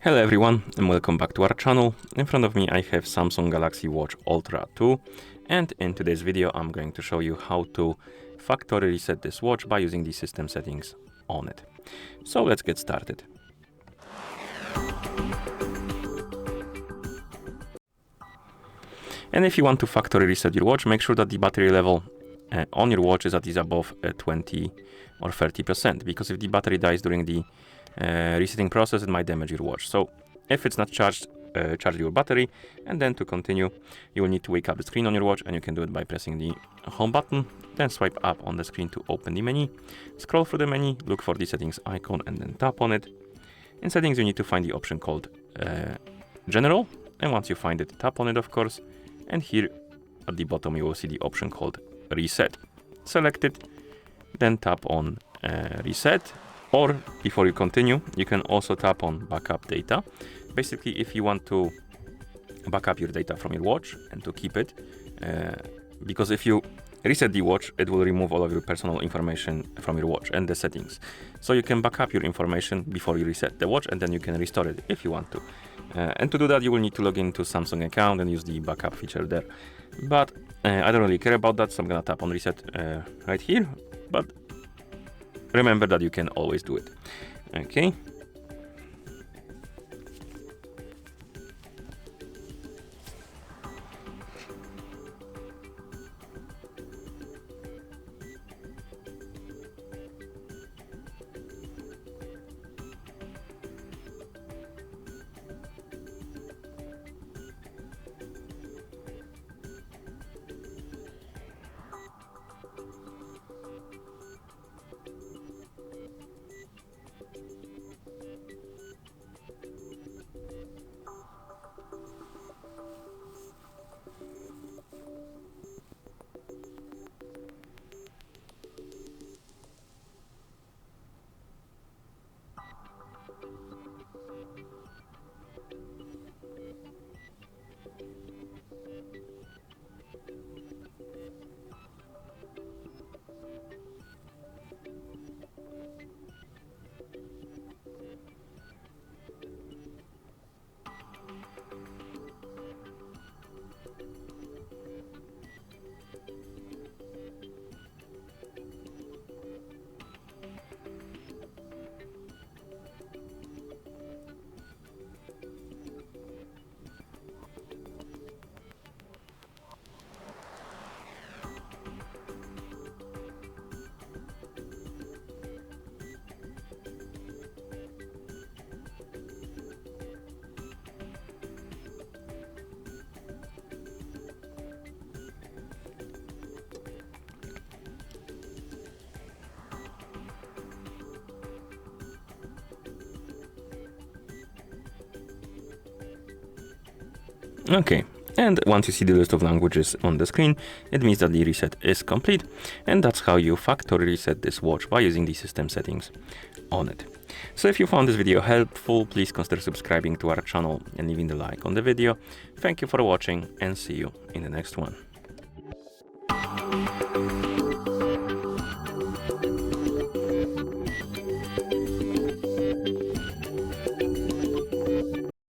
Hello everyone and welcome back to our channel. In front of me I have Samsung Galaxy Watch Ultra 2, and in today's video I'm going to show you how to factory reset this watch by using the system settings on it. So let's get started. And if you want to factory reset your watch, make sure that the battery level on your watch is at least above 20 or 30%, because if the battery dies during the resetting process, it might damage your watch. So if it's not charged, charge your battery, and then to continue you will need to wake up the screen on your watch, and you can do it by pressing the home button, then swipe up on the screen to open the menu, scroll through the menu, look for the settings icon and then tap on it. In settings you need to find the option called general, and once you find it, tap on it of course, and here at the bottom you will see the option called reset. Select it, then tap on reset. Or before you continue, you can also tap on backup data. Basically, if you want to back up your data from your watch and to keep it, because if you reset the watch, it will remove all of your personal information from your watch and the settings. So you can back up your information before you reset the watch, and then you can restore it if you want to. And to do that, you will need to log into Samsung account and use the backup feature there. But I don't really care about that, so I'm gonna tap on reset right here. But remember that you can always do it. Okay. Okay, and once you see the list of languages on the screen, it means that the reset is complete, and that's how you factory reset this watch by using the system settings on it. So if you found this video helpful, please consider subscribing to our channel and leaving the like on the video. Thank you for watching, and see you in the next one.